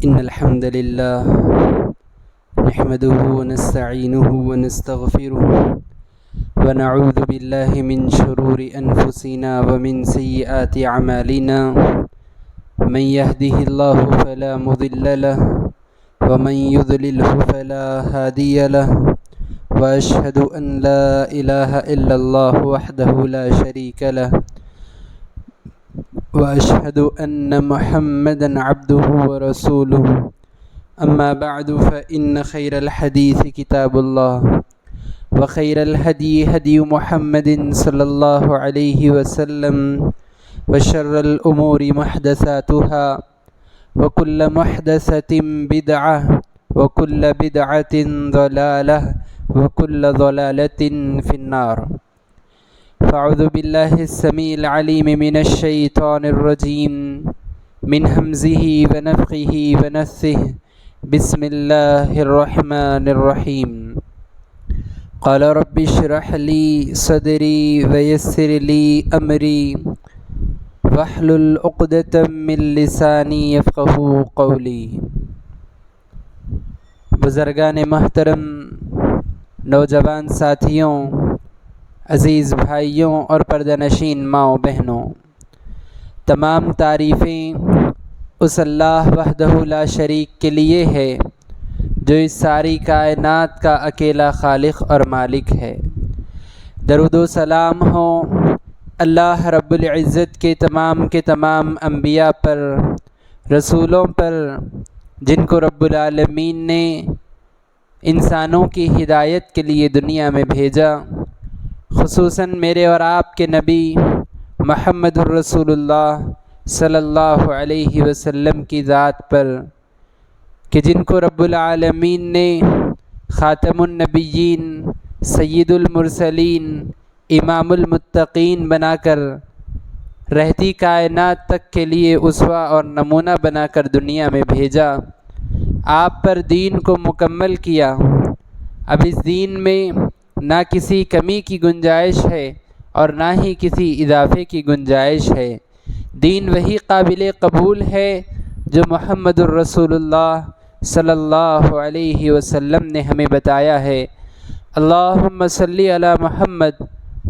إن الحمد لله نحمده ونستعينه ونستغفره ونعوذ بالله من شرور أنفسنا ومن سيئات أعمالنا من يهده الله فلا مضل له ومن يضلله فلا هادي له وأشهد أن لا إله إلا الله وحده لا شريك له وأشهد أن محمدًا عبده ورسوله أما بعد فإن خير الحديث كتاب الله وخير الهدي هدي محمد صلى الله عليه وسلم وشر الأمور محدثاتها وكل محدثة بدعة وكل بدعة ضلالة وكل ضلالة في النار فأعوذ بالله السميع العليم من الشيطان الرجيم من همزه ونفخه ونفثه بسم الله الرحمن الرحيم قال رب اشرح لي صدري ويسر لي أمري واحلل عقدة من لساني يفقهوا قولي۔ بزرگان محترم، نوجوان ساتھیوں، عزیز بھائیوں اور پردہ نشین ماؤں بہنوں، تمام تعریفیں اس اللہ وحدہ لا شریک کے لیے ہے جو اس ساری کائنات کا اکیلا خالق اور مالک ہے۔ درود و سلام ہو اللہ رب العزت کے تمام انبیاء پر، رسولوں پر، جن کو رب العالمین نے انسانوں کی ہدایت کے لیے دنیا میں بھیجا، خصوصاً میرے اور آپ کے نبی محمد الرسول اللہ صلی اللہ علیہ وسلم کی ذات پر، کہ جن کو رب العالمین نے خاتم النبیین، سید المرسلین، امام المتقین بنا کر رہتی کائنات تک کے لیے اسوہ اور نمونہ بنا کر دنیا میں بھیجا، آپ پر دین کو مکمل کیا۔ اب اس دین میں نہ کسی کمی کی گنجائش ہے اور نہ ہی کسی اضافے کی گنجائش ہے۔ دین وہی قابل قبول ہے جو محمد الرسول اللہ صلی اللہ علیہ وسلم نے ہمیں بتایا ہے۔ اللہم صلی علی محمد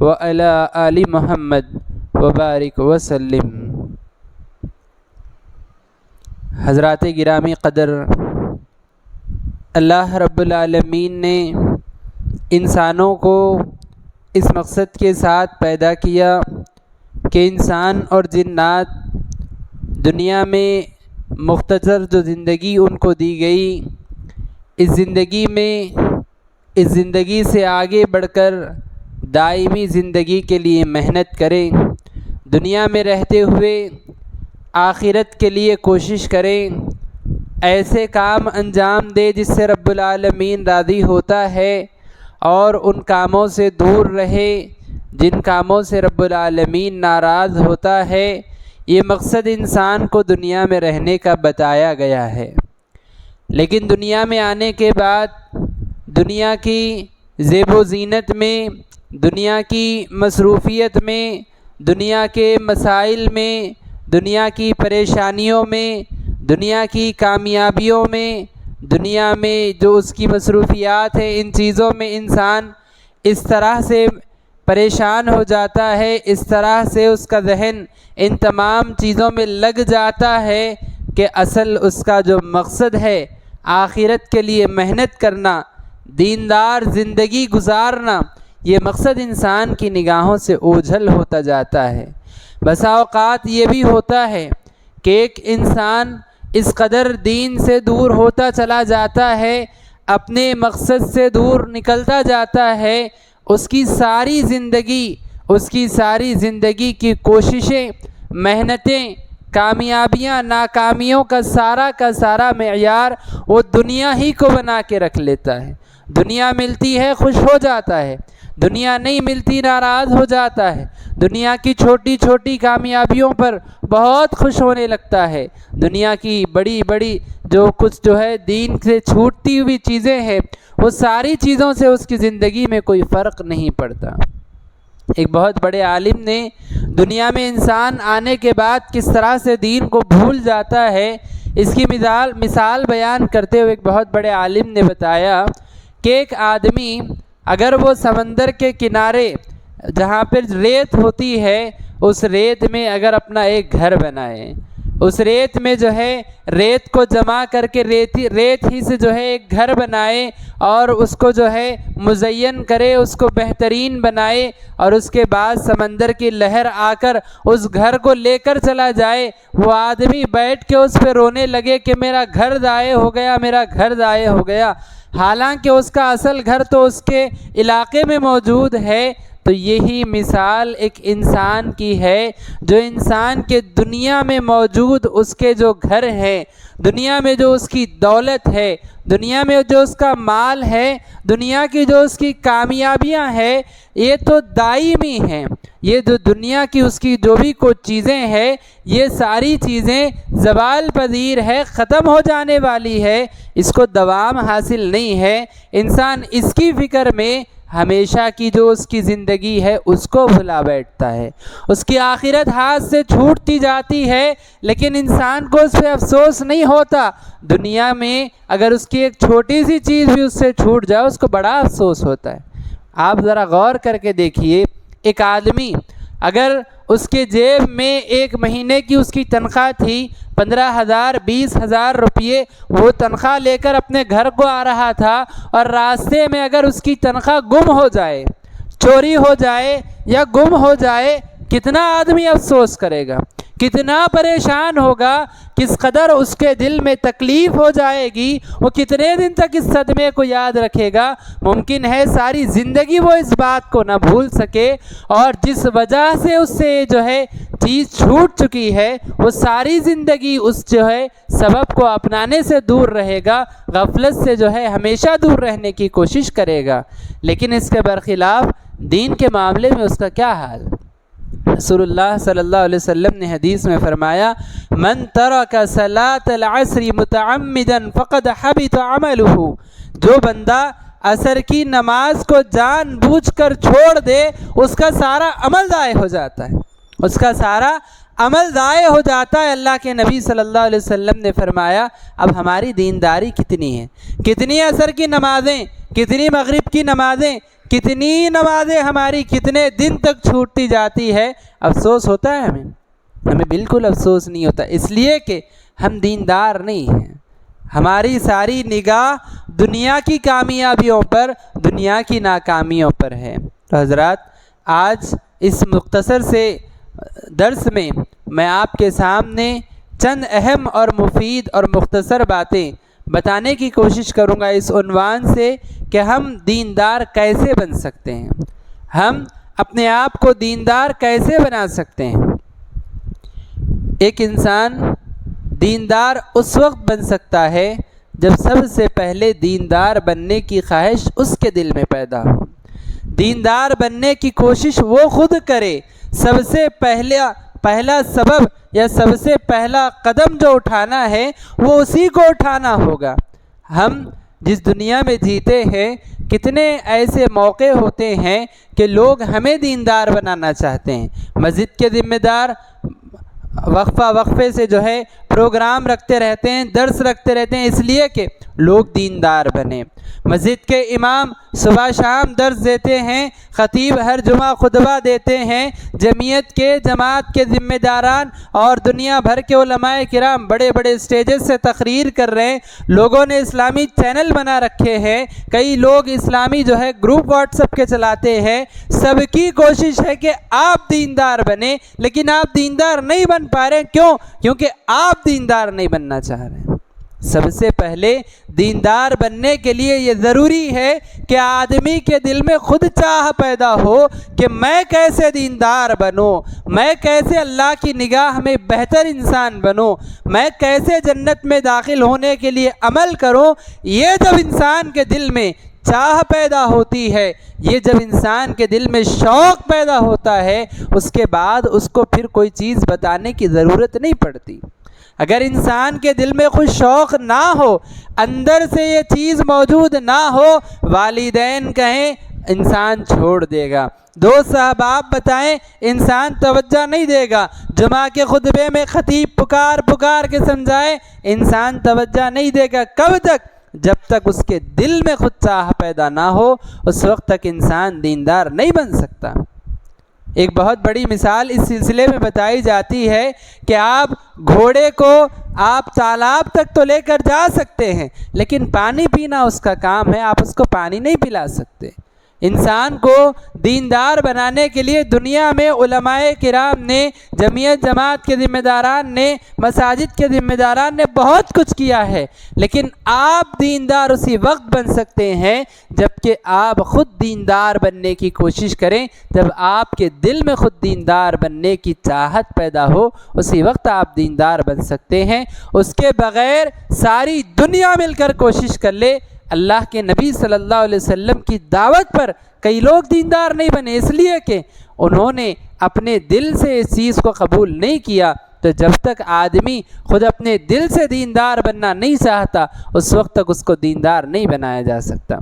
وعلی آل محمد وبارک وسلم۔ حضرات گرامی قدر، اللہ رب العالمین نے انسانوں کو اس مقصد کے ساتھ پیدا کیا کہ انسان اور جنات دنیا میں مختصر جو زندگی ان کو دی گئی، اس زندگی سے آگے بڑھ کر دائمی زندگی کے لیے محنت کریں، دنیا میں رہتے ہوئے آخرت کے لیے کوشش کریں، ایسے کام انجام دے جس سے رب العالمین راضی ہوتا ہے، اور ان کاموں سے دور رہے جن کاموں سے رب العالمین ناراض ہوتا ہے۔ یہ مقصد انسان کو دنیا میں رہنے کا بتایا گیا ہے۔ لیکن دنیا میں آنے کے بعد دنیا کی زیب و زینت میں، دنیا کی مصروفیت میں، دنیا کے مسائل میں، دنیا کی پریشانیوں میں، دنیا کی کامیابیوں میں، دنیا میں جو اس کی مصروفیات ہیں، ان چیزوں میں انسان اس طرح سے پریشان ہو جاتا ہے، اس طرح سے اس کا ذہن ان تمام چیزوں میں لگ جاتا ہے کہ اصل اس کا جو مقصد ہے آخرت کے لیے محنت کرنا، دیندار زندگی گزارنا، یہ مقصد انسان کی نگاہوں سے اوجھل ہوتا جاتا ہے۔ بسا اوقات یہ بھی ہوتا ہے کہ ایک انسان اس قدر دین سے دور ہوتا چلا جاتا ہے، اپنے مقصد سے دور نکلتا جاتا ہے، اس کی ساری زندگی کی کوششیں، محنتیں، کامیابیاں، ناکامیوں کا سارا معیار وہ دنیا ہی کو بنا کے رکھ لیتا ہے۔ دنیا ملتی ہے خوش ہو جاتا ہے، دنیا نہیں ملتی ناراض ہو جاتا ہے، دنیا کی چھوٹی چھوٹی کامیابیوں پر بہت خوش ہونے لگتا ہے، دنیا کی بڑی بڑی جو ہے دین سے چھوٹتی ہوئی چیزیں ہیں، وہ ساری چیزوں سے اس کی زندگی میں کوئی فرق نہیں پڑتا۔ ایک بہت بڑے عالم نے دنیا میں انسان آنے کے بعد کس طرح سے دین کو بھول جاتا ہے، اس کی مثال بیان کرتے ہوئے ایک بہت بڑے عالم نے بتایا کہ ایک آدمی اگر وہ سمندر کے کنارے جہاں پر ریت ہوتی ہے، اس ریت میں اگر اپنا ایک گھر بنائے، اس ریت میں جو ہے ریت کو جمع کر کے ریت ہی سے جو ہے ایک گھر بنائے اور اس کو جو ہے مزین کرے، اس کو بہترین بنائے، اور اس کے بعد سمندر کی لہر آ کر اس گھر کو لے کر چلا جائے، وہ آدمی بیٹھ کے اس پہ رونے لگے کہ میرا گھر ضائع ہو گیا، میرا گھر ضائع ہو گیا، حالانکہ اس کا اصل گھر تو اس کے علاقے میں موجود ہے۔ تو یہی مثال ایک انسان کی ہے، جو انسان کے دنیا میں موجود اس کے جو گھر ہیں، دنیا میں جو اس کی دولت ہے، دنیا میں جو اس کا مال ہے، دنیا کی جو اس کی کامیابیاں ہیں، یہ تو دائمی ہیں۔ یہ جو دنیا کی اس کی جو بھی کچھ چیزیں ہیں، یہ ساری چیزیں زوال پذیر ہے، ختم ہو جانے والی ہے، اس کو دوام حاصل نہیں ہے۔ انسان اس کی فکر میں ہمیشہ کی جو اس کی زندگی ہے اس کو بھلا بیٹھتا ہے، اس کی آخرت ہاتھ سے چھوٹتی جاتی ہے، لیکن انسان کو اس پہ افسوس نہیں ہوتا۔ دنیا میں اگر اس کی ایک چھوٹی سی چیز بھی اس سے چھوٹ جائے، اس کو بڑا افسوس ہوتا ہے۔ آپ ذرا غور کر کے دیکھیے، ایک آدمی اگر اس کے جیب میں ایک مہینے کی اس کی تنخواہ تھی 15,000 20,000 روپیے، وہ تنخواہ لے کر اپنے گھر کو آ رہا تھا، اور راستے میں اگر اس کی تنخواہ گم ہو جائے، چوری ہو جائے یا گم ہو جائے، کتنا آدمی افسوس کرے گا، کتنا پریشان ہوگا، کس قدر اس کے دل میں تکلیف ہو جائے گی، وہ کتنے دن تک اس صدمے کو یاد رکھے گا۔ ممکن ہے ساری زندگی وہ اس بات کو نہ بھول سکے، اور جس وجہ سے اس سے جو ہے چیز چھوٹ چکی ہے، وہ ساری زندگی اس جو ہے سبب کو اپنانے سے دور رہے گا، غفلت سے جو ہے ہمیشہ دور رہنے کی کوشش کرے گا۔ لیکن اس کے برخلاف دین کے معاملے میں اس کا کیا حال؟ رسول اللہ صلی اللہ علیہ وسلم نے حدیث میں فرمایا، من ترک صلاة العصر متعمدا فقد حبط عملہ، جو بندہ عصر کی نماز کو جان بوجھ کر چھوڑ دے، اس کا سارا عمل ضائع ہو جاتا ہے، اس کا سارا عمل ضائع ہو جاتا ہے۔ اللہ کے نبی صلی اللہ علیہ وسلم نے فرمایا، اب ہماری دینداری کتنی ہے، کتنی عصر کی نمازیں، کتنی مغرب کی نمازیں، کتنی نمازیں ہماری کتنے دن تک چھوٹتی جاتی ہے۔ افسوس ہوتا ہے ہمیں بالکل افسوس نہیں ہوتا، اس لیے کہ ہم دیندار نہیں ہیں، ہماری ساری نگاہ دنیا کی کامیابیوں پر، دنیا کی ناکامیوں پر ہے۔ تو حضرات، آج اس مختصر سے درس میں میں آپ کے سامنے چند اہم اور مفید اور مختصر باتیں بتانے کی کوشش کروں گا اس عنوان سے کہ ہم دیندار کیسے بن سکتے ہیں، ہم اپنے آپ کو دیندار کیسے بنا سکتے ہیں۔ ایک انسان دیندار اس وقت بن سکتا ہے جب سب سے پہلے دیندار بننے کی خواہش اس کے دل میں پیدا ہو، دیندار بننے کی کوشش وہ خود کرے۔ سب سے پہلا سبب یا سب سے پہلا قدم جو اٹھانا ہے وہ اسی کو اٹھانا ہوگا۔ ہم جس دنیا میں جیتے ہیں، کتنے ایسے موقع ہوتے ہیں کہ لوگ ہمیں دیندار بنانا چاہتے ہیں، مسجد کے ذمہ دار وقفے سے جو ہے پروگرام رکھتے رہتے ہیں، درس رکھتے رہتے ہیں، اس لیے کہ لوگ دیندار بنیں۔ مسجد کے امام صبح شام درس دیتے ہیں، خطیب ہر جمعہ خطبہ دیتے ہیں، جمعیت کے جماعت کے ذمہ داران اور دنیا بھر کے علماء کرام بڑے بڑے اسٹیجز سے تقریر کر رہے ہیں، لوگوں نے اسلامی چینل بنا رکھے ہیں، کئی لوگ اسلامی گروپ واٹس ایپ کے چلاتے ہیں۔ سب کی کوشش ہے کہ آپ دیندار بنیں، لیکن آپ دیندار نہیں بن پا رہے ہیں۔ کیوں؟ کیونکہ آپ دیندار نہیں بننا چاہ رہے ہیں۔ سب سے پہلے دیندار بننے کے لیے یہ ضروری ہے کہ آدمی کے دل میں خود چاہ پیدا ہو کہ میں کیسے دیندار بنوں، میں کیسے اللہ کی نگاہ میں بہتر انسان بنوں، میں کیسے جنت میں داخل ہونے کے لیے عمل کروں۔ یہ جب انسان کے دل میں چاہ پیدا ہوتی ہے، یہ جب انسان کے دل میں شوق پیدا ہوتا ہے، اس کے بعد اس کو پھر کوئی چیز بتانے کی ضرورت نہیں پڑتی۔ اگر انسان کے دل میں کوئی شوق نہ ہو، اندر سے یہ چیز موجود نہ ہو، والدین کہیں انسان چھوڑ دے گا، دوست احباب بتائیں انسان توجہ نہیں دے گا، جمعہ کے خطبے میں خطیب پکار کے سمجھائے انسان توجہ نہیں دے گا۔ کب تک؟ جب تک اس کے دل میں خود چاہ پیدا نہ ہو، اس وقت تک انسان دیندار نہیں بن سکتا۔ ایک بہت بڑی مثال اس سلسلے میں بتائی جاتی ہے کہ آپ گھوڑے کو آپ تالاب تک تو لے کر جا سکتے ہیں، لیکن پانی پینا اس کا کام ہے، آپ اس کو پانی نہیں پلا سکتے۔ انسان کو دیندار بنانے کے لیے دنیا میں علماء کرام نے، جمعیت جماعت کے ذمہ داران نے، مساجد کے ذمہ داران نے بہت کچھ کیا ہے، لیکن آپ دیندار اسی وقت بن سکتے ہیں جب کہ آپ خود دیندار بننے کی کوشش کریں۔ جب آپ کے دل میں خود دیندار بننے کی چاہت پیدا ہو، اسی وقت آپ دیندار بن سکتے ہیں۔ اس کے بغیر ساری دنیا مل کر کوشش کر لے، اللہ کے نبی صلی اللہ علیہ وسلم کی دعوت پر کئی لوگ دیندار نہیں بنے، اس لیے کہ انہوں نے اپنے دل سے اس چیز کو قبول نہیں کیا۔ تو جب تک آدمی خود اپنے دل سے دیندار بننا نہیں چاہتا، اس وقت تک اس کو دیندار نہیں بنایا جا سکتا۔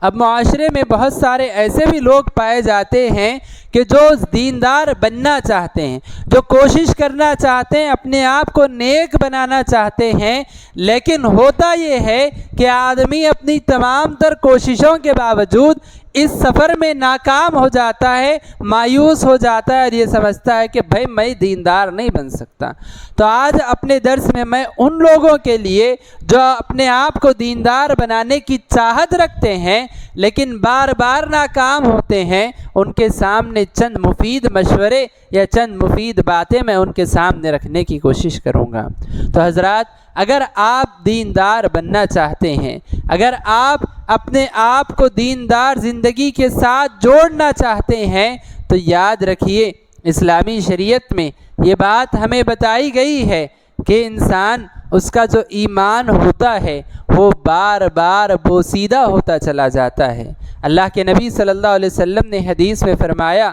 اب معاشرے میں بہت سارے ایسے بھی لوگ پائے جاتے ہیں کہ جو دیندار بننا چاہتے ہیں، جو کوشش کرنا چاہتے ہیں، اپنے آپ کو نیک بنانا چاہتے ہیں، لیکن ہوتا یہ ہے کہ آدمی اپنی تمام تر کوششوں کے باوجود اس سفر میں ناکام ہو جاتا ہے، مایوس ہو جاتا ہے اور یہ سمجھتا ہے کہ بھائی میں دیندار نہیں بن سکتا۔ تو آج اپنے درس میں ان لوگوں کے لیے جو اپنے آپ کو دیندار بنانے کی چاہت رکھتے ہیں لیکن بار بار ناکام ہوتے ہیں، ان کے سامنے چند مفید مشورے یا چند مفید باتیں میں ان کے سامنے رکھنے کی کوشش کروں گا۔ تو حضرات، اگر آپ دیندار بننا چاہتے ہیں، اگر آپ اپنے آپ کو دیندار زندگی کے ساتھ جوڑنا چاہتے ہیں، تو یاد رکھیے اسلامی شریعت میں یہ بات ہمیں بتائی گئی ہے کہ انسان، اس کا جو ایمان ہوتا ہے وہ بار بار بوسیدہ ہوتا چلا جاتا ہے۔ اللہ کے نبی صلی اللہ علیہ وسلم نے حدیث میں فرمایا،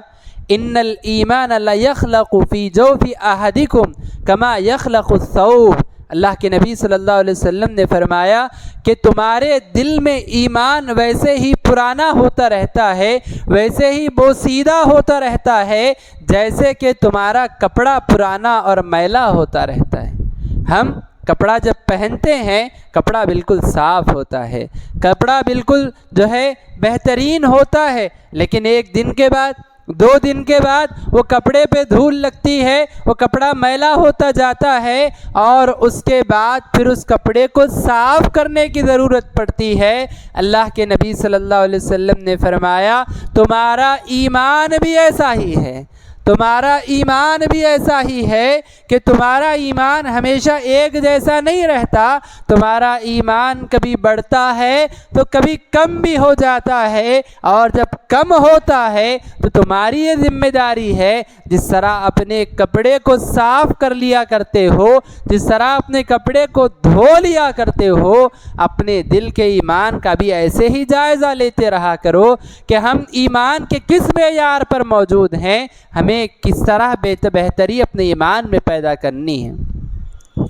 ان الایمان لیخلق فی جوف احدکم کما یخلق الثوب۔ اللہ کے نبی صلی اللہ علیہ وسلم نے فرمایا کہ تمہارے دل میں ایمان ویسے ہی پرانا ہوتا رہتا ہے، ویسے ہی بوسیدہ ہوتا رہتا ہے جیسے کہ تمہارا کپڑا پرانا اور میلا ہوتا رہتا ہے۔ ہم کپڑا جب پہنتے ہیں، کپڑا بالکل صاف ہوتا ہے، کپڑا بالکل بہترین ہوتا ہے، لیکن ایک دن کے بعد، 2 دن کے بعد وہ کپڑے پہ دھول لگتی ہے، وہ کپڑا میلا ہوتا جاتا ہے، اور اس کے بعد پھر اس کپڑے کو صاف کرنے کی ضرورت پڑتی ہے۔ اللہ کے نبی صلی اللہ علیہ وسلم نے فرمایا، تمہارا ایمان بھی ایسا ہی ہے، تمہارا ایمان بھی ایسا ہی ہے کہ تمہارا ایمان ہمیشہ ایک جیسا نہیں رہتا، تمہارا ایمان کبھی بڑھتا ہے تو کبھی کم بھی ہو جاتا ہے، اور جب کم ہوتا ہے تو تمہاری یہ ذمہ داری ہے، جس طرح اپنے کپڑے کو صاف کر لیا کرتے ہو، جس طرح اپنے کپڑے کو دھو لیا کرتے ہو، اپنے دل کے ایمان کا بھی ایسے ہی جائزہ لیتے رہا کرو کہ ہم ایمان کے کس معیار پر موجود ہیں، ہمیں کس طرح بہتری اپنے ایمان میں پیدا کرنی ہے۔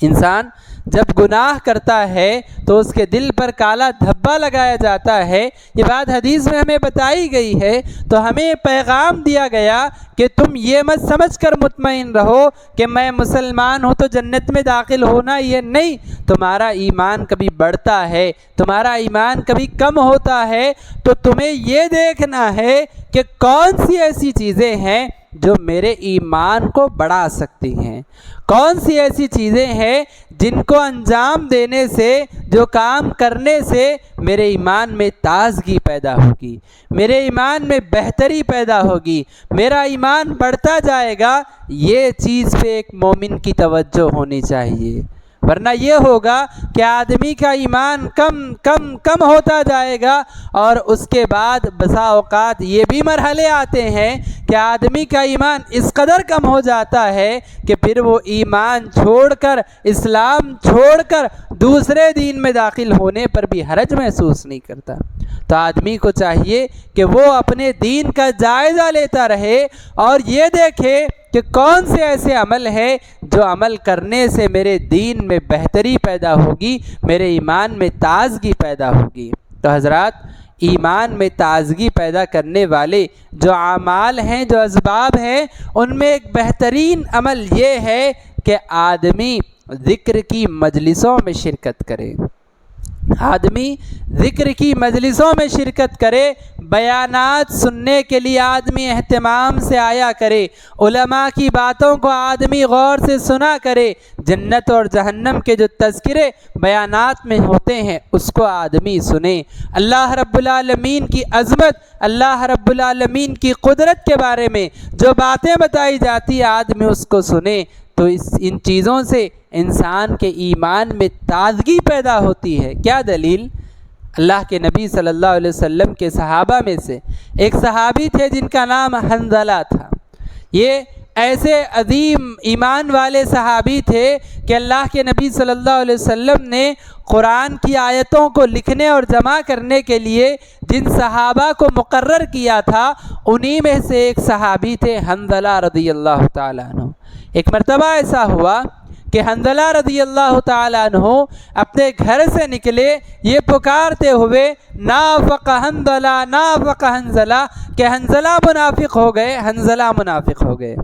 انسان جب گناہ کرتا ہے تو اس کے دل پر کالا دھبا لگایا جاتا ہے، یہ بات حدیث میں ہمیں بتائی گئی ہے۔ تو ہمیں پیغام دیا گیا کہ تم یہ مت سمجھ کر مطمئن رہو کہ میں مسلمان ہوں تو جنت میں داخل ہونا، یہ نہیں، تمہارا ایمان کبھی بڑھتا ہے، تمہارا ایمان کبھی کم ہوتا ہے، تو تمہیں یہ دیکھنا ہے کہ کون سی ایسی چیزیں ہیں جو میرے ایمان کو بڑھا سکتی ہیں، کون سی ایسی چیزیں ہیں جن کو انجام دینے سے، جو کام کرنے سے میرے ایمان میں تازگی پیدا ہوگی، میرے ایمان میں بہتری پیدا ہوگی، میرا ایمان بڑھتا جائے گا۔ یہ چیز پہ ایک مومن کی توجہ ہونی چاہیے، ورنہ یہ ہوگا کہ آدمی کا ایمان کم کم کم ہوتا جائے گا، اور اس کے بعد بسا اوقات یہ بھی مرحلے آتے ہیں کہ آدمی کا ایمان اس قدر کم ہو جاتا ہے کہ پھر وہ ایمان چھوڑ کر، اسلام چھوڑ کر دوسرے دین میں داخل ہونے پر بھی حرج محسوس نہیں کرتا۔ تو آدمی کو چاہیے کہ وہ اپنے دین کا جائزہ لیتا رہے اور یہ دیکھے کہ کون سے ایسے عمل ہیں جو عمل کرنے سے میرے دین میں بہتری پیدا ہوگی، میرے ایمان میں تازگی پیدا ہوگی۔ تو حضرات، ایمان میں تازگی پیدا کرنے والے جو اعمال ہیں، جو اسباب ہیں، ان میں ایک بہترین عمل یہ ہے کہ آدمی ذکر کی مجلسوں میں شرکت کرے، آدمی ذکر کی مجلسوں میں شرکت کرے، بیانات سننے کے لیے آدمی اہتمام سے آیا کرے، علماء کی باتوں کو آدمی غور سے سنا کرے، جنت اور جہنم کے جو تذکرے بیانات میں ہوتے ہیں اس کو آدمی سنے، اللہ رب العالمین کی عظمت، اللہ رب العالمین کی قدرت کے بارے میں جو باتیں بتائی جاتی ہیں آدمی اس کو سنے۔ تو ان چیزوں سے انسان کے ایمان میں تازگی پیدا ہوتی ہے۔ کیا دلیل؟ اللہ کے نبی صلی اللہ علیہ وسلم کے صحابہ میں سے ایک صحابی تھے جن کا نام حنظلہ تھا۔ یہ ایسے عظیم ایمان والے صحابی تھے کہ اللہ کے نبی صلی اللہ علیہ وسلم نے قرآن کی آیتوں کو لکھنے اور جمع کرنے کے لیے جن صحابہ کو مقرر کیا تھا انہی میں سے ایک صحابی تھے حنظلہ رضی اللہ تعالیٰ عنہ۔ ایک مرتبہ ایسا ہوا کہ حنظلہ رضی اللہ تعالیٰ عنہ اپنے گھر سے نکلے یہ پکارتے ہوئے نافق حنظلہ نافق حنظلہ، کہ حنظلہ منافق ہو گئے، حنظلہ منافق ہو گئے۔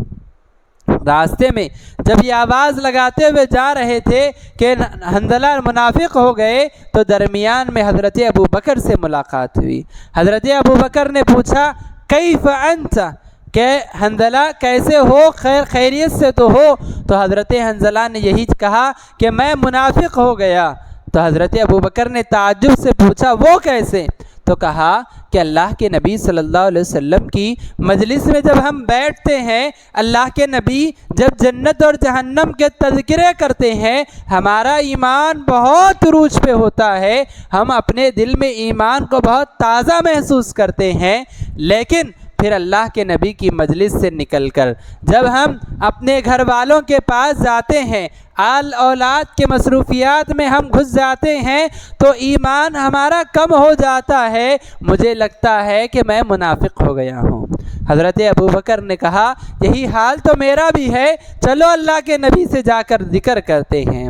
راستے میں جب یہ آواز لگاتے ہوئے جا رہے تھے کہ حنظلہ منافق ہو گئے تو درمیان میں حضرت ابو بکر سے ملاقات ہوئی۔ حضرت ابو بکر نے پوچھا کیف انت، کہ حنظلہ کیسے ہو، خیریت سے تو ہو؟ تو حضرت حنظلہ نے یہی کہا کہ میں منافق ہو گیا۔ تو حضرت ابو بکر نے تعجب سے پوچھا وہ کیسے؟ تو کہا کہ اللہ کے نبی صلی اللہ علیہ وسلم کی مجلس میں جب ہم بیٹھتے ہیں، اللہ کے نبی جب جنت اور جہنم کے تذکرے کرتے ہیں، ہمارا ایمان بہت عروج پہ ہوتا ہے، ہم اپنے دل میں ایمان کو بہت تازہ محسوس کرتے ہیں، لیکن پھر اللہ کے نبی کی مجلس سے نکل کر جب ہم اپنے گھر والوں کے پاس جاتے ہیں، آل اولاد کے مصروفیات میں ہم گھس جاتے ہیں تو ایمان ہمارا کم ہو جاتا ہے، مجھے لگتا ہے کہ میں منافق ہو گیا ہوں۔ حضرت ابو بکر نے کہا یہی حال تو میرا بھی ہے، چلو اللہ کے نبی سے جا کر ذکر کرتے ہیں۔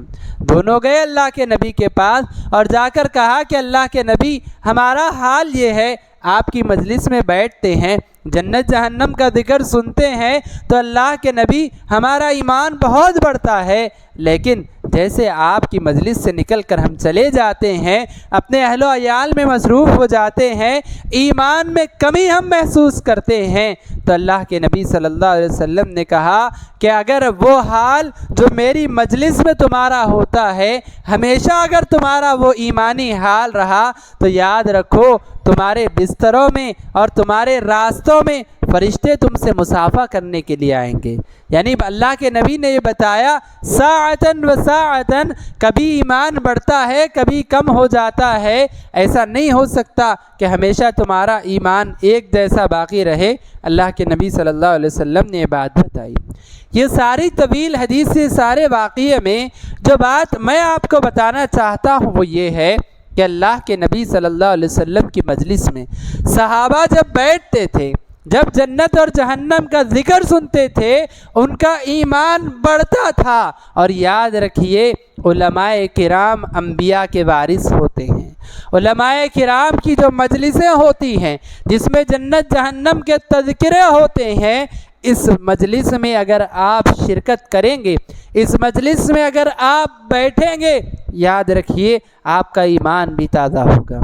دونوں گئے اللہ کے نبی کے پاس اور جا کر کہا کہ اللہ کے نبی ہمارا حال یہ ہے، آپ کی مجلس میں بیٹھتے ہیں، جنت جہنم کا ذکر سنتے ہیں تو اللہ کے نبی ہمارا ایمان بہت بڑھتا ہے، لیکن جیسے آپ کی مجلس سے نکل کر ہم چلے جاتے ہیں، اپنے اہل و عیال میں مصروف ہو جاتے ہیں، ایمان میں کمی ہم محسوس کرتے ہیں۔ تو اللہ کے نبی صلی اللہ علیہ وسلم نے کہا کہ اگر وہ حال جو میری مجلس میں تمہارا ہوتا ہے ہمیشہ اگر تمہارا وہ ایمانی حال رہا تو یاد رکھو تمہارے بستروں میں اور تمہارے راستوں میں فرشتے تم سے مصافحہ کرنے کے لیے آئیں گے۔ یعنی اللہ کے نبی نے یہ بتایا ساعتن و ساعتن، کبھی ایمان بڑھتا ہے کبھی کم ہو جاتا ہے، ایسا نہیں ہو سکتا کہ ہمیشہ تمہارا ایمان ایک جیسا باقی رہے۔ اللہ کے نبی صلی اللہ علیہ وسلم نے یہ بات بتائی۔ یہ ساری طویل حدیث سے سارے واقعے میں جو بات میں آپ کو بتانا چاہتا ہوں وہ یہ ہے کہ اللہ کے نبی صلی اللہ علیہ وسلم کی مجلس میں صحابہ جب بیٹھتے تھے، جب جنت اور جہنم کا ذکر سنتے تھے ان کا ایمان بڑھتا تھا۔ اور یاد رکھیے علماء کرام انبیاء کے وارث ہوتے ہیں۔ علماء کرام کی جو مجلسیں ہوتی ہیں جس میں جنت جہنم کے تذکرے ہوتے ہیں، اس مجلس میں اگر آپ شرکت کریں گے، اس مجلس میں اگر آپ بیٹھیں گے، یاد رکھیے آپ کا ایمان بھی تازہ ہوگا،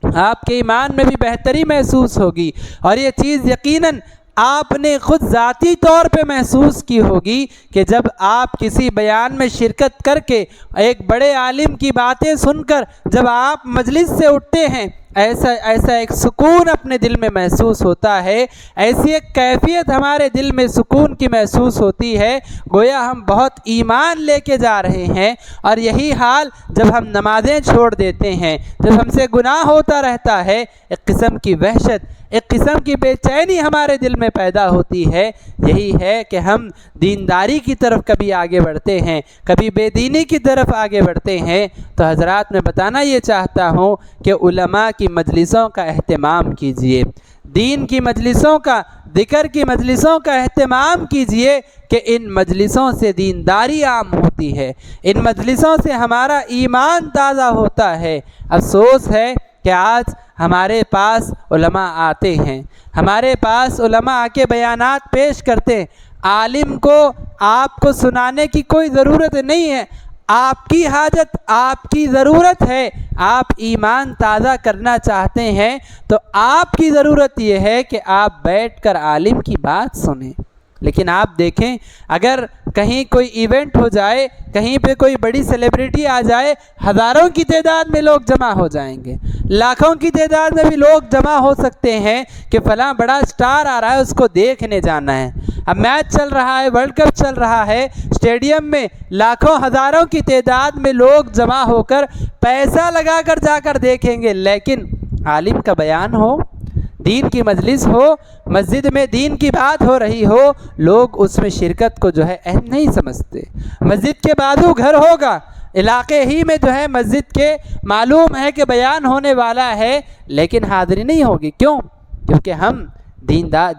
آپ کے ایمان میں بھی بہتری محسوس ہوگی۔ اور یہ چیز یقیناً آپ نے خود ذاتی طور پہ محسوس کی ہوگی کہ جب آپ کسی بیان میں شرکت کر کے ایک بڑے عالم کی باتیں سن کر جب آپ مجلس سے اٹھتے ہیں، ایسا ایک سکون اپنے دل میں محسوس ہوتا ہے، ایسی ایک کیفیت ہمارے دل میں سکون کی محسوس ہوتی ہے، گویا ہم بہت ایمان لے کے جا رہے ہیں۔ اور یہی حال جب ہم نمازیں چھوڑ دیتے ہیں، جب ہم سے گناہ ہوتا رہتا ہے، ایک قسم کی وحشت، ایک قسم کی بے چینی ہمارے دل میں پیدا ہوتی ہے۔ یہی ہے کہ ہم دینداری کی طرف کبھی آگے بڑھتے ہیں، کبھی بے دینی کی طرف آگے بڑھتے ہیں۔ تو حضرات میں بتانا یہ چاہتا ہوں کہ علماء کی مجلسوں کا اہتمام کیجئے، دین کی مجلسوں کا، ذکر کی مجلسوں کا اہتمام کیجئے کہ ان مجلسوں سے دینداری عام ہوتی ہے، ان مجلسوں سے ہمارا ایمان تازہ ہوتا ہے۔ افسوس ہے کہ آج ہمارے پاس علماء آتے ہیں، ہمارے پاس علماء آ کے بیانات پیش کرتے ہیں، عالم کو آپ کو سنانے کی کوئی ضرورت نہیں ہے، آپ کی حاجت، آپ کی ضرورت ہے، آپ ایمان تازہ کرنا چاہتے ہیں تو آپ کی ضرورت یہ ہے کہ آپ بیٹھ کر عالم کی بات سنیں۔ لیکن آپ دیکھیں اگر کہیں کوئی ایونٹ ہو جائے، کہیں پہ کوئی بڑی سیلیبریٹی آ جائے، ہزاروں کی تعداد میں لوگ جمع ہو جائیں گے، لاکھوں کی تعداد میں بھی لوگ جمع ہو سکتے ہیں کہ فلاں بڑا سٹار آ رہا ہے، اس کو دیکھنے جانا ہے۔ اب میچ چل رہا ہے، ورلڈ کپ چل رہا ہے، اسٹیڈیم میں لاکھوں ہزاروں کی تعداد میں لوگ جمع ہو کر پیسہ لگا کر جا کر دیکھیں گے، لیکن عالم کا بیان ہو، دین کی مجلس ہو، مسجد میں دین کی بات ہو رہی ہو، لوگ اس میں شرکت کو جو ہے اہم نہیں سمجھتے۔ مسجد کے بازو گھر ہوگا، علاقے ہی میں جو ہے مسجد کے معلوم ہے کہ بیان ہونے والا ہے، لیکن حاضری نہیں ہوگی۔ کیوں؟ کیونکہ ہم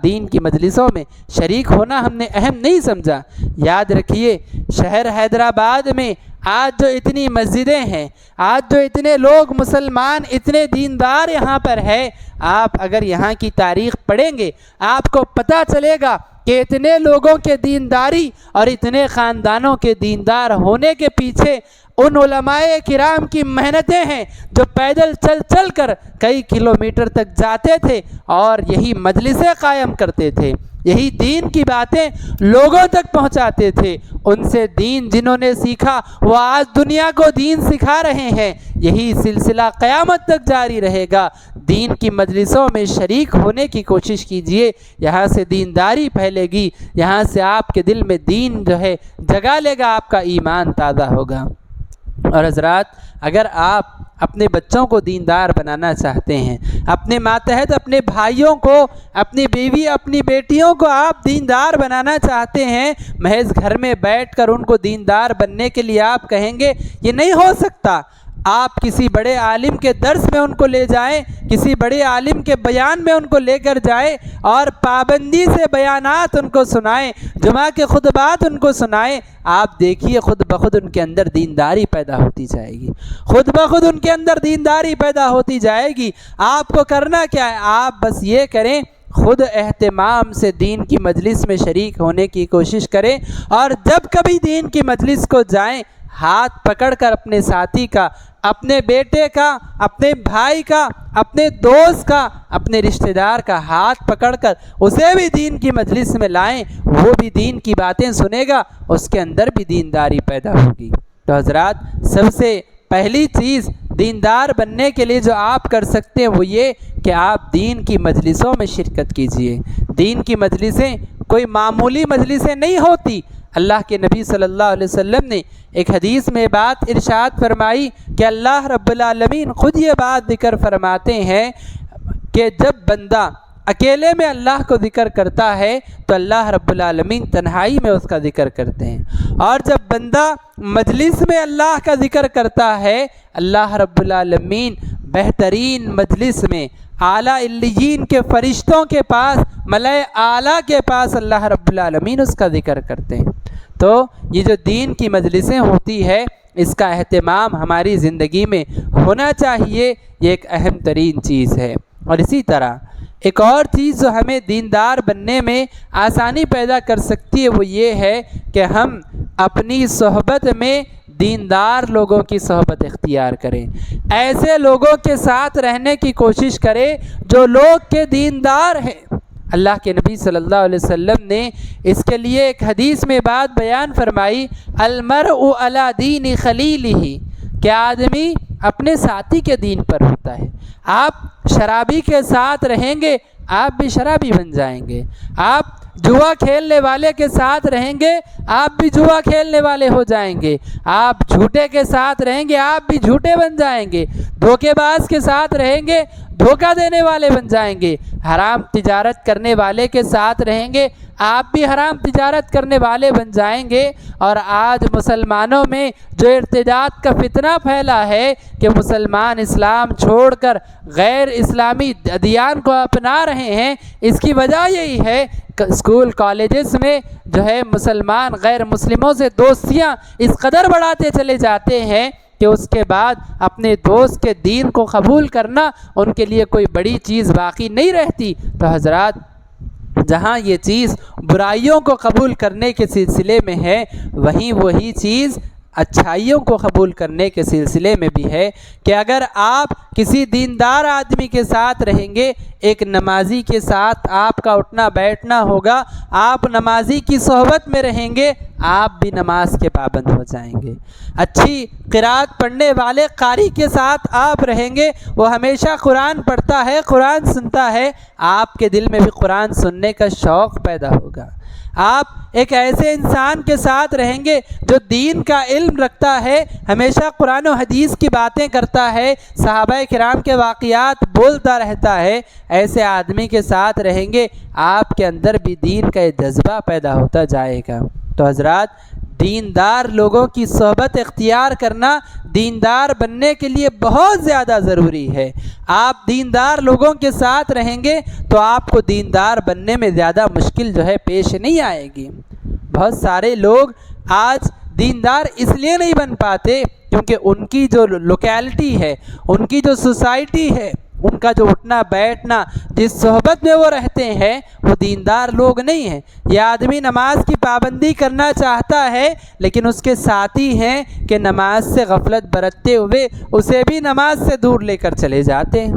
دین کی مجلسوں میں شریک ہونا ہم نے اہم نہیں سمجھا۔ یاد رکھیے شہر حیدرآباد میں آج جو اتنی مسجدیں ہیں، آج جو اتنے لوگ مسلمان، اتنے دیندار یہاں پر ہے، آپ اگر یہاں کی تاریخ پڑھیں گے آپ کو پتہ چلے گا کہ اتنے لوگوں کے دینداری اور اتنے خاندانوں کے دیندار ہونے کے پیچھے ان علماء کرام کی محنتیں ہیں جو پیدل چل چل کر کئی کلومیٹر تک جاتے تھے اور یہی مجلسیں قائم کرتے تھے، یہی دین کی باتیں لوگوں تک پہنچاتے تھے۔ ان سے دین جنہوں نے سیکھا وہ آج دنیا کو دین سکھا رہے ہیں، یہی سلسلہ قیامت تک جاری رہے گا۔ دین کی مجلسوں میں شریک ہونے کی کوشش کیجئے، یہاں سے دینداری پھیلے گی، یہاں سے آپ کے دل میں دین جو ہے جگہ لے گا، آپ کا ایمان تازہ ہوگا۔ اور حضرات اگر آپ اپنے بچوں کو دیندار بنانا چاہتے ہیں، اپنے ماتحت اپنے بھائیوں کو، اپنی بیوی، اپنی بیٹیوں کو آپ دیندار بنانا چاہتے ہیں، محض گھر میں بیٹھ کر ان کو دیندار بننے کے لیے آپ کہیں گے یہ نہیں ہو سکتا۔ آپ کسی بڑے عالم کے درس میں ان کو لے جائیں، کسی بڑے عالم کے بیان میں ان کو لے کر جائیں اور پابندی سے بیانات ان کو سنائیں، جمعہ کے خطبات ان کو سنائیں، آپ دیکھیے خود بخود ان کے اندر دینداری پیدا ہوتی جائے گی، خود بخود ان کے اندر دینداری پیدا ہوتی جائے گی۔ آپ کو کرنا کیا ہے؟ آپ بس یہ کریں، خود اہتمام سے دین کی مجلس میں شریک ہونے کی کوشش کریں، اور جب کبھی دین کی مجلس کو جائیں ہاتھ پکڑ کر اپنے ساتھی کا، اپنے بیٹے کا، اپنے بھائی کا، اپنے دوست کا، اپنے رشتہ دار کا ہاتھ پکڑ کر اسے بھی دین کی مجلس میں لائیں، وہ بھی دین کی باتیں سنے گا، اس کے اندر بھی دینداری پیدا ہوگی۔ تو حضرات سب سے پہلی چیز دیندار بننے کے لیے جو آپ کر سکتے ہیں وہ یہ کہ آپ دین کی مجلسوں میں شرکت کیجئے۔ دین کی مجلسیں کوئی معمولی مجلسیں نہیں ہوتی۔ اللہ کے نبی صلی اللہ علیہ وسلم نے ایک حدیث میں بات ارشاد فرمائی کہ اللہ رب العالمین خود یہ بات ذکر فرماتے ہیں کہ جب بندہ اکیلے میں اللہ کو ذکر کرتا ہے تو اللہ رب العالمین تنہائی میں اس کا ذکر کرتے ہیں، اور جب بندہ مجلس میں اللہ کا ذکر کرتا ہے اللہ رب العالمین بہترین مجلس میں اعلیٰ علیین کے فرشتوں کے پاس، ملائے اعلیٰ کے پاس اللہ رب العالمین اس کا ذکر کرتے ہیں۔ تو یہ جو دین کی مجلسیں ہوتی ہے، اس کا اہتمام ہماری زندگی میں ہونا چاہیے، یہ ایک اہم ترین چیز ہے۔ اور اسی طرح ایک اور چیز جو ہمیں دیندار بننے میں آسانی پیدا کر سکتی ہے، وہ یہ ہے کہ ہم اپنی صحبت میں دیندار لوگوں کی صحبت اختیار کریں، ایسے لوگوں کے ساتھ رہنے کی کوشش کریں جو لوگ کے دیندار ہیں۔ اللہ کے نبی صلی اللہ علیہ وسلم نے اس کے لیے ایک حدیث میں بات بیان فرمائی، المرء علی دین خلیلہ، کہ آدمی اپنے ساتھی کے دین پر ہوتا ہے۔ آپ شرابی کے ساتھ رہیں گے، آپ بھی شرابی بن جائیں گے۔ آپ جوا کھیلنے والے کے ساتھ رہیں گے، آپ بھی جوا کھیلنے والے ہو جائیں گے۔ آپ جھوٹے کے ساتھ رہیں گے، آپ بھی جھوٹے بن جائیں گے۔ دھوکے باز کے ساتھ رہیں گے، دھوکہ دینے والے بن جائیں گے۔ حرام تجارت کرنے والے کے ساتھ رہیں گے، آپ بھی حرام تجارت کرنے والے بن جائیں گے۔ اور آج مسلمانوں میں جو ارتداد کا فتنہ پھیلا ہے کہ مسلمان اسلام چھوڑ کر غیر اسلامی ادیان کو اپنا رہے ہیں، اس کی وجہ یہی ہے کہ اسکول کالجز میں جو ہے مسلمان غیر مسلموں سے دوستیاں اس قدر بڑھاتے چلے جاتے ہیں کہ اس کے بعد اپنے دوست کے دین کو قبول کرنا ان کے لیے کوئی بڑی چیز باقی نہیں رہتی۔ تو حضرات، جہاں یہ چیز برائیوں کو قبول کرنے کے سلسلے میں ہے، وہیں وہی چیز اچھائیوں کو قبول کرنے کے سلسلے میں بھی ہے کہ اگر آپ کسی دیندار آدمی کے ساتھ رہیں گے، ایک نمازی کے ساتھ آپ کا اٹھنا بیٹھنا ہوگا، آپ نمازی کی صحبت میں رہیں گے، آپ بھی نماز کے پابند ہو جائیں گے۔ اچھی قرات پڑھنے والے قاری کے ساتھ آپ رہیں گے، وہ ہمیشہ قرآن پڑھتا ہے، قرآن سنتا ہے، آپ کے دل میں بھی قرآن سننے کا شوق پیدا ہوگا۔ آپ ایک ایسے انسان کے ساتھ رہیں گے جو دین کا علم رکھتا ہے، ہمیشہ قرآن و حدیث کی باتیں کرتا ہے، صحابہ کرام کے واقعات بولتا رہتا ہے، ایسے آدمی کے ساتھ رہیں گے، آپ کے اندر بھی دین کا جذبہ پیدا ہوتا جائے گا۔ تو حضرات، دیندار لوگوں کی صحبت اختیار کرنا دیندار بننے کے لیے بہت زیادہ ضروری ہے۔ آپ دیندار لوگوں کے ساتھ رہیں گے تو آپ کو دیندار بننے میں زیادہ مشکل جو ہے پیش نہیں آئے گی۔ بہت سارے لوگ آج دیندار اس لیے نہیں بن پاتے کیونکہ ان کی جو لوکیلٹی ہے، ان کی جو سوسائٹی ہے، ان کا جو اٹھنا بیٹھنا، جس صحبت میں وہ رہتے ہیں، وہ دیندار لوگ نہیں ہیں۔ یہ آدمی نماز کی پابندی کرنا چاہتا ہے لیکن اس کے ساتھی ہیں کہ نماز سے غفلت برتتے ہوئے اسے بھی نماز سے دور لے کر چلے جاتے ہیں۔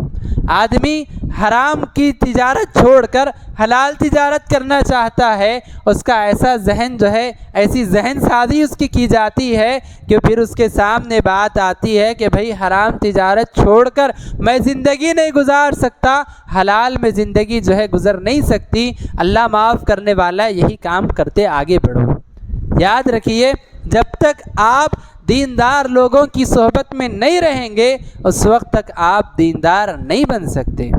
آدمی حرام کی تجارت چھوڑ کر حلال تجارت کرنا چاہتا ہے، اس کا ایسا ذہن جو ہے، ایسی ذہن سازی اس کی جاتی ہے کہ پھر اس کے سامنے بات آتی ہے کہ بھائی حرام تجارت چھوڑ کر میں زندگی نہیں گزار سکتا، حلال میں زندگی جو ہے گزر نہیں سکتی، اللہ معاف کرنے والا، یہی کام کرتے آگے بڑھو۔ یاد رکھیے، جب تک آپ دیندار لوگوں کی صحبت میں نہیں رہیں گے، اس وقت تک آپ دیندار نہیں بن سکتے۔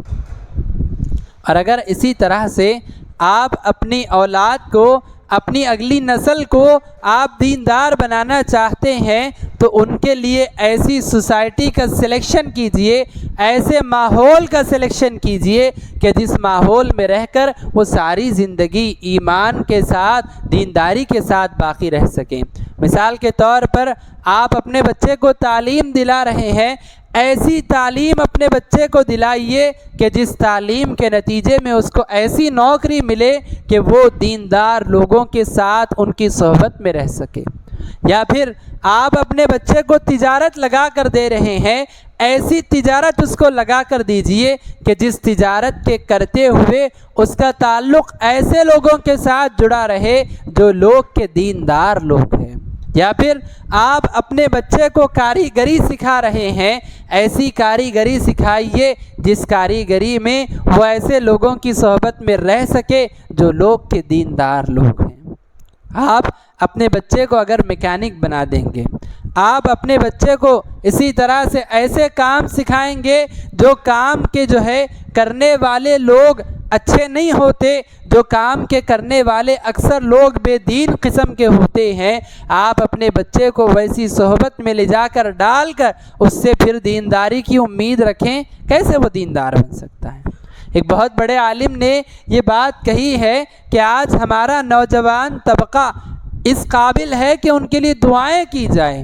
اور اگر اسی طرح سے آپ اپنی اولاد کو، اپنی اگلی نسل کو آپ دیندار بنانا چاہتے ہیں تو ان کے لیے ایسی سوسائٹی کا سلیکشن کیجئے، ایسے ماحول کا سلیکشن کیجئے کہ جس ماحول میں رہ کر وہ ساری زندگی ایمان کے ساتھ، دینداری کے ساتھ باقی رہ سکیں۔ مثال کے طور پر آپ اپنے بچے کو تعلیم دلا رہے ہیں، ایسی تعلیم اپنے بچے کو دلائیے کہ جس تعلیم کے نتیجے میں اس کو ایسی نوکری ملے کہ وہ دیندار لوگوں کے ساتھ ان کی صحبت میں رہ سکے۔ یا پھر آپ اپنے بچے کو تجارت لگا کر دے رہے ہیں، ایسی تجارت اس کو لگا کر دیجئے کہ جس تجارت کے کرتے ہوئے اس کا تعلق ایسے لوگوں کے ساتھ جڑا رہے جو لوگ کے دیندار لوگ ہیں۔ یا پھر آپ اپنے بچے کو کاریگری سکھا رہے ہیں، ایسی کاریگری سکھائیے جس کاریگری میں وہ ایسے لوگوں کی صحبت میں رہ سکے جو لوگ کے دیندار لوگ ہیں۔ آپ اپنے بچے کو اگر میکینک بنا دیں گے، آپ اپنے بچے کو اسی طرح سے ایسے کام سکھائیں گے جو کام کے جو ہے کرنے والے لوگ اچھے نہیں ہوتے، جو کام کے کرنے والے اکثر لوگ بے دین قسم کے ہوتے ہیں، آپ اپنے بچے کو ویسی صحبت میں لے جا کر ڈال کر اس سے پھر دینداری کی امید رکھیں، کیسے وہ دیندار بن سکتا ہے؟ ایک بہت بڑے عالم نے یہ بات کہی ہے کہ آج ہمارا نوجوان طبقہ اس قابل ہے کہ ان کے لیے دعائیں کی جائیں،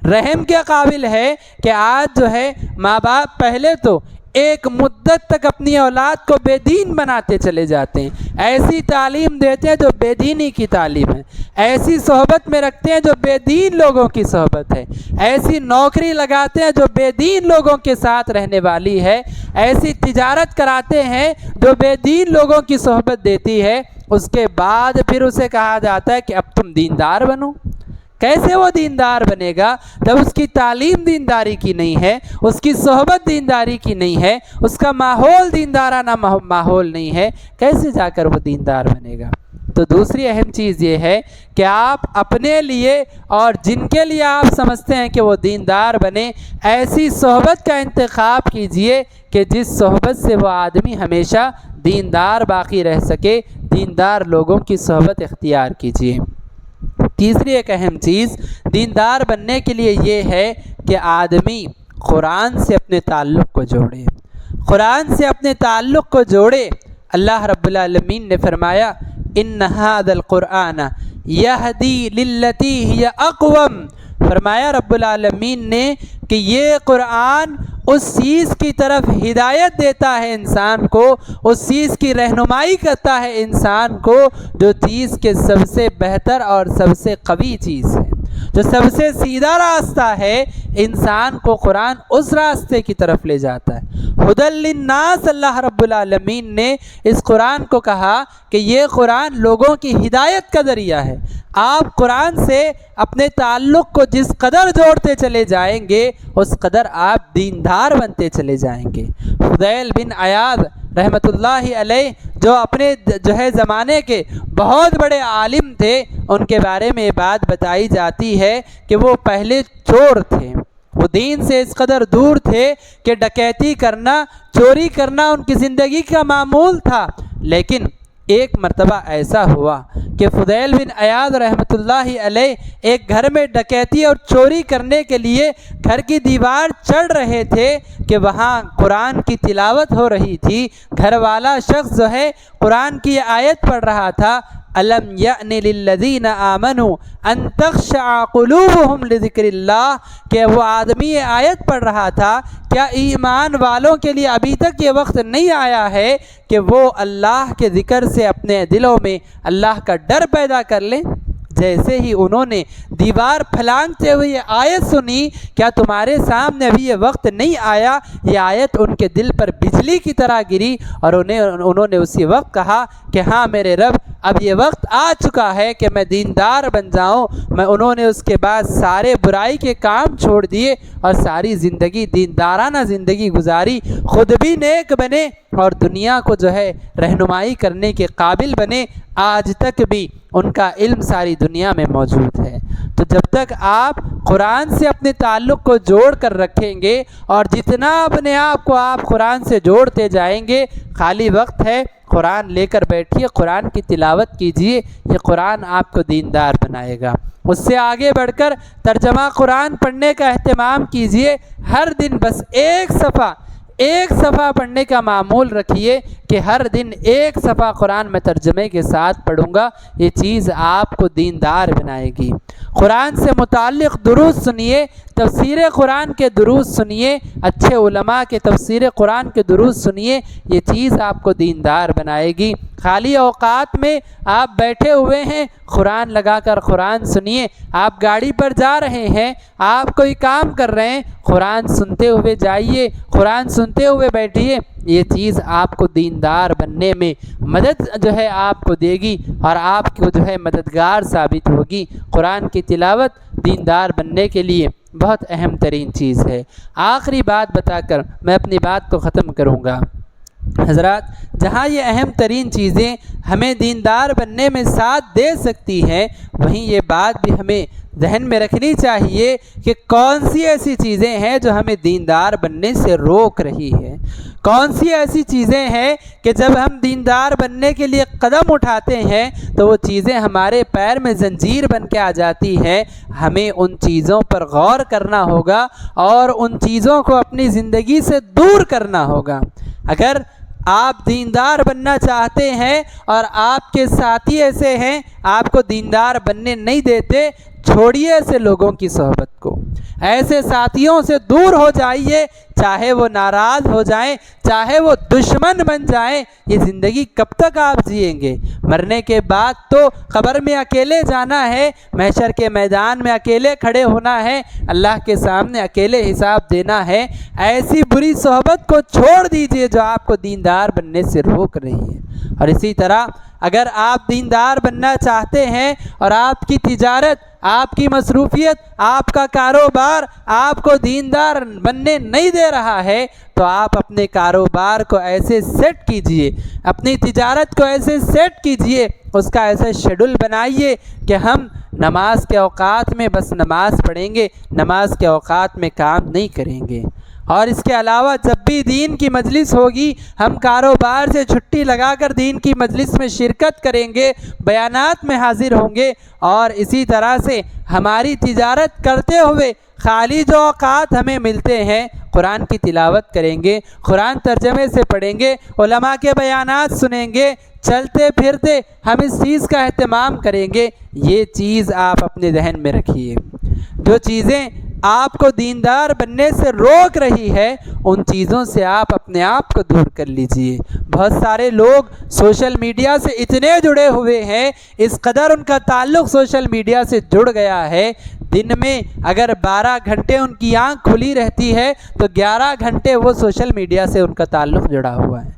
رحم کے قابل ہے کہ آج جو ہے ماں باپ پہلے تو ایک مدت تک اپنی اولاد کو بے دین بناتے چلے جاتے ہیں، ایسی تعلیم دیتے ہیں جو بے دینی کی تعلیم ہے، ایسی صحبت میں رکھتے ہیں جو بے دین لوگوں کی صحبت ہے، ایسی نوکری لگاتے ہیں جو بے دین لوگوں کے ساتھ رہنے والی ہے، ایسی تجارت کراتے ہیں جو بے دین لوگوں کی صحبت دیتی ہے، اس کے بعد پھر اسے کہا جاتا ہے کہ اب تم دیندار بنو۔ کیسے وہ دیندار بنے گا جب اس کی تعلیم دینداری کی نہیں ہے، اس کی صحبت دینداری کی نہیں ہے، اس کا ماحول دیندارانہ ماحول نہیں ہے، کیسے جا کر وہ دیندار بنے گا؟ تو دوسری اہم چیز یہ ہے کہ آپ اپنے لیے اور جن کے لیے آپ سمجھتے ہیں کہ وہ دیندار بنے، ایسی صحبت کا انتخاب کیجئے کہ جس صحبت سے وہ آدمی ہمیشہ دیندار باقی رہ سکے، دیندار لوگوں کی صحبت اختیار کیجئے۔ تیسری ایک اہم چیز دیندار بننے کے لیے یہ ہے کہ آدمی قرآن سے اپنے تعلق کو جوڑے، قرآن سے اپنے تعلق کو جوڑے۔ اللہ رب العالمین نے فرمایا ان ھذا القرآن یہدی للتی ہی اقوم، فرمایا رب العالمین نے کہ یہ قرآن اس چیز کی طرف ہدایت دیتا ہے انسان کو، اس چیز کی رہنمائی کرتا ہے انسان کو جو چیز کے سب سے بہتر اور سب سے قوی چیز ہے، جو سب سے سیدھا راستہ ہے، انسان کو قرآن اس راستے کی طرف لے جاتا ہے۔ ھدی للناس، اللہ رب العالمین نے اس قرآن کو کہا کہ یہ قرآن لوگوں کی ہدایت کا ذریعہ ہے۔ آپ قرآن سے اپنے تعلق کو جس قدر جوڑتے چلے جائیں گے اس قدر آپ دیندار بنتے چلے جائیں گے۔ فضیل بن عیاض رحمۃ اللہ علیہ جو اپنے زمانے کے بہت بڑے عالم تھے، ان کے بارے میں یہ بات بتائی جاتی ہے کہ وہ پہلے چور تھے، وہ دین سے اس قدر دور تھے کہ ڈکیتی کرنا، چوری کرنا ان کی زندگی کا معمول تھا، لیکن ایک مرتبہ ایسا ہوا کہ فضیل بن عیاض رحمۃ اللہ علیہ ایک گھر میں ڈکیتی اور چوری کرنے کے لیے گھر کی دیوار چڑھ رہے تھے کہ وہاں قرآن کی تلاوت ہو رہی تھی، گھر والا شخص جو ہے قرآن کی آیت پڑھ رہا تھا، الم یأن للذین آمنوا ان تخشع قلوبہم لذکر اللہ، کہ وہ آدمی آیت پڑھ رہا تھا کیا ایمان والوں کے لیے ابھی تک یہ وقت نہیں آیا ہے کہ وہ اللہ کے ذکر سے اپنے دلوں میں اللہ کا ڈر پیدا کر لیں؟ جیسے ہی انہوں نے دیوار پھلانگتے ہوئے یہ آیت سنی، کیا تمہارے سامنے ابھی یہ وقت نہیں آیا، یہ آیت ان کے دل پر بجلی کی طرح گری اور انہوں نے اسی وقت کہا کہ ہاں میرے رب، اب یہ وقت آ چکا ہے کہ میں دیندار بن جاؤں۔ انہوں نے اس کے بعد سارے برائی کے کام چھوڑ دیے اور ساری زندگی دیندارانہ زندگی گزاری، خود بھی نیک بنے اور دنیا کو رہنمائی کرنے کے قابل بنے۔ آج تک بھی ان کا علم ساری دنیا میں موجود ہے۔ تو جب تک آپ قرآن سے اپنے تعلق کو جوڑ کر رکھیں گے اور جتنا اپنے آپ کو آپ قرآن سے جوڑتے جائیں گے، خالی وقت ہے قرآن لے کر بیٹھیے، قرآن کی تلاوت کیجئے، یہ قرآن آپ کو دیندار بنائے گا۔ اس سے آگے بڑھ کر ترجمہ قرآن پڑھنے کا اہتمام کیجئے، ہر دن بس ایک صفحہ پڑھنے کا معمول رکھیے کہ ہر دن ایک صفحہ قرآن میں ترجمے کے ساتھ پڑھوں گا، یہ چیز آپ کو دیندار بنائے گی۔ قرآن سے متعلق دروس سنیے، تفسیر قرآن کے دروس سنیے، اچھے علماء کے تفسیر قرآن کے دروس سنیے، یہ چیز آپ کو دیندار بنائے گی۔ خالی اوقات میں آپ بیٹھے ہوئے ہیں، قرآن لگا کر قرآن سنیے، آپ گاڑی پر جا رہے ہیں، آپ کوئی کام کر رہے ہیں، قرآن سنتے ہوئے جائیے، قرآن سنتے ہوئے بیٹھیے، یہ چیز آپ کو دیندار بننے میں مدد آپ کو دے گی اور آپ کو مددگار ثابت ہوگی۔ قرآن کی تلاوت دیندار بننے کے لیے بہت اہم ترین چیز ہے۔ آخری بات بتا کر میں اپنی بات کو ختم کروں گا۔ حضرات، جہاں یہ اہم ترین چیزیں ہمیں دیندار بننے میں ساتھ دے سکتی ہیں، وہیں یہ بات بھی ہمیں ذہن میں رکھنی چاہیے کہ کون سی ایسی چیزیں ہیں جو ہمیں دیندار بننے سے روک رہی ہے، کون سی ایسی چیزیں ہیں کہ جب ہم دیندار بننے کے لیے قدم اٹھاتے ہیں تو وہ چیزیں ہمارے پیر میں زنجیر بن کے آ جاتی ہیں۔ ہمیں ان چیزوں پر غور کرنا ہوگا اور ان چیزوں کو اپنی زندگی سے دور کرنا ہوگا۔ اگر آپ دیندار بننا چاہتے ہیں اور آپ کے ساتھی ایسے ہیں آپ کو دیندار بننے نہیں دیتے، چھوڑیے ایسے لوگوں کی صحبت کو، ایسے ساتھیوں سے دور ہو جائیے، چاہے وہ ناراض ہو جائیں، چاہے وہ دشمن بن جائیں۔ یہ زندگی کب تک آپ جئیں گے؟ مرنے کے بعد تو قبر میں اکیلے جانا ہے، محشر کے میدان میں اکیلے کھڑے ہونا ہے، اللہ کے سامنے اکیلے حساب دینا ہے۔ ایسی بری صحبت کو چھوڑ دیجئے جو آپ کو دیندار بننے سے روک رہی ہے۔ اور اسی طرح اگر آپ دیندار بننا چاہتے ہیں اور آپ کی تجارت، آپ کی مصروفیت، آپ کا کاروبار آپ کو دیندار بننے نہیں دے رہا ہے، تو آپ اپنے کاروبار کو ایسے سیٹ کیجئے، اپنی تجارت کو ایسے سیٹ کیجئے، اس کا ایسے شیڈول بنائیے کہ ہم نماز کے اوقات میں بس نماز پڑھیں گے، نماز کے اوقات میں کام نہیں کریں گے۔ اور اس کے علاوہ جب بھی دین کی مجلس ہوگی ہم کاروبار سے چھٹی لگا کر دین کی مجلس میں شرکت کریں گے، بیانات میں حاضر ہوں گے، اور اسی طرح سے ہماری تجارت کرتے ہوئے خالی جو اوقات ہمیں ملتے ہیں قرآن کی تلاوت کریں گے، قرآن ترجمے سے پڑھیں گے، علماء کے بیانات سنیں گے، چلتے پھرتے ہم اس چیز کا اہتمام کریں گے۔ یہ چیز آپ اپنے ذہن میں رکھیے، جو چیزیں آپ کو دیندار بننے سے روک رہی ہے ان چیزوں سے آپ اپنے آپ کو دور کر لیجئے۔ بہت سارے لوگ سوشل میڈیا سے اتنے جڑے ہوئے ہیں، اس قدر ان کا تعلق سوشل میڈیا سے جڑ گیا ہے، دن میں اگر 12 گھنٹے ان کی آنکھ کھلی رہتی ہے تو 11 گھنٹے وہ سوشل میڈیا سے ان کا تعلق جڑا ہوا ہے،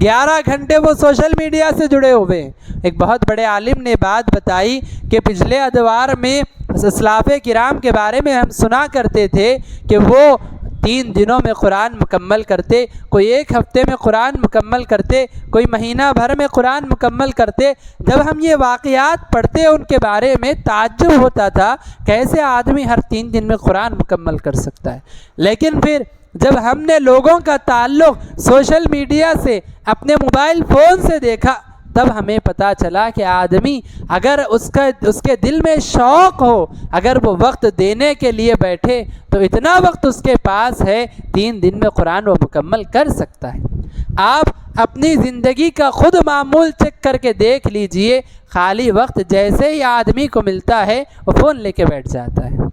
11 گھنٹے وہ سوشل میڈیا سے جڑے ہوئے ہیں۔ ایک بہت بڑے عالم نے بات بتائی کہ پچھلے ادوار میں اسلاف کرام کے بارے میں ہم سنا کرتے تھے کہ وہ 3 دنوں میں قرآن مکمل کرتے، کوئی 1 ہفتے میں قرآن مکمل کرتے، کوئی مہینہ بھر میں قرآن مکمل کرتے۔ جب ہم یہ واقعات پڑھتے ان کے بارے میں تعجب ہوتا تھا، کیسے آدمی ہر 3 دن میں قرآن مکمل کر سکتا ہے۔ لیکن پھر جب ہم نے لوگوں کا تعلق سوشل میڈیا سے، اپنے موبائل فون سے دیکھا، تب ہمیں پتہ چلا کہ آدمی اگر اس کے دل میں شوق ہو، اگر وہ وقت دینے کے لیے بیٹھے تو اتنا وقت اس کے پاس ہے، 3 دن میں قرآن وہ مکمل کر سکتا ہے۔ آپ اپنی زندگی کا خود معمول چیک کر کے دیکھ لیجئے، خالی وقت جیسے ہی آدمی کو ملتا ہے وہ فون لے کے بیٹھ جاتا ہے۔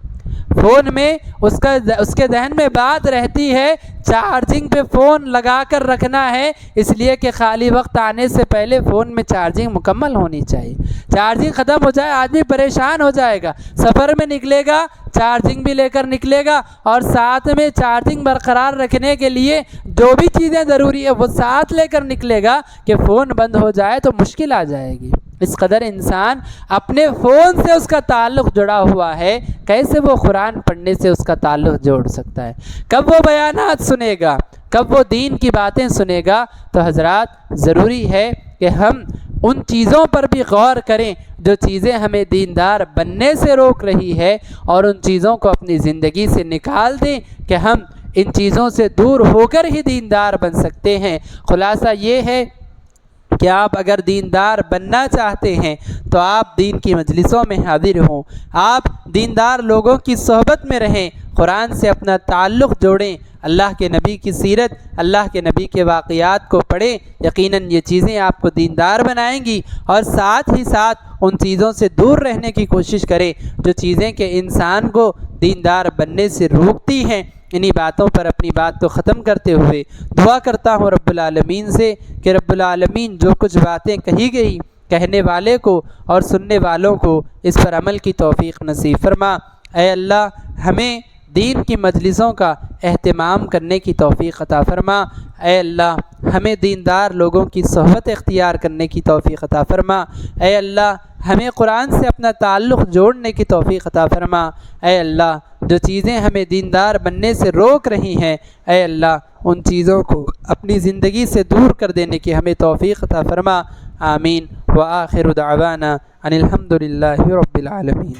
فون میں اس کے ذہن میں بات رہتی ہے چارجنگ پہ فون لگا کر رکھنا ہے، اس لیے کہ خالی وقت آنے سے پہلے فون میں چارجنگ مکمل ہونی چاہیے۔ چارجنگ ختم ہو جائے آدمی پریشان ہو جائے گا، سفر میں نکلے گا چارجنگ بھی لے کر نکلے گا، اور ساتھ میں چارجنگ برقرار رکھنے کے لیے جو بھی چیزیں ضروری ہے وہ ساتھ لے کر نکلے گا کہ فون بند ہو جائے تو مشکل آ جائے گی۔ اس قدر انسان اپنے فون سے اس کا تعلق جڑا ہوا ہے، کیسے وہ قرآن پڑھنے سے اس کا تعلق جوڑ سکتا ہے؟ کب وہ بیانات سنے گا؟ کب وہ دین کی باتیں سنے گا؟ تو حضرات ضروری ہے کہ ہم ان چیزوں پر بھی غور کریں جو چیزیں ہمیں دیندار بننے سے روک رہی ہے، اور ان چیزوں کو اپنی زندگی سے نکال دیں کہ ہم ان چیزوں سے دور ہو کر ہی دیندار بن سکتے ہیں۔ خلاصہ یہ ہے کہ آپ اگر دیندار بننا چاہتے ہیں تو آپ دین کی مجلسوں میں حاضر ہوں، آپ دیندار لوگوں کی صحبت میں رہیں، قرآن سے اپنا تعلق جوڑیں، اللہ کے نبی کی سیرت، اللہ کے نبی کے واقعات کو پڑھیں، یقیناً یہ چیزیں آپ کو دیندار بنائیں گی۔ اور ساتھ ہی ساتھ ان چیزوں سے دور رہنے کی کوشش کریں جو چیزیں کہ انسان کو دیندار بننے سے روکتی ہیں۔ انہی باتوں پر اپنی بات کو ختم کرتے ہوئے دعا کرتا ہوں رب العالمین سے کہ رب العالمین جو کچھ باتیں کہی گئی کہنے والے کو اور سننے والوں کو اس پر عمل کی توفیق نصیب فرما۔ اے اللہ ہمیں دین کی مجلسوں کا اہتمام کرنے کی توفیق عطا فرما۔ اے اللہ ہمیں دیندار لوگوں کی صحبت اختیار کرنے کی توفیق عطا فرما۔ اے اللہ ہمیں قرآن سے اپنا تعلق جوڑنے کی توفیق عطا فرما۔ اے اللہ جو چیزیں ہمیں دیندار بننے سے روک رہی ہیں، اے اللہ ان چیزوں کو اپنی زندگی سے دور کر دینے کی ہمیں توفیق عطا فرما۔ آمین۔ وآخر دعوانا ان الحمد للہ رب العالمین۔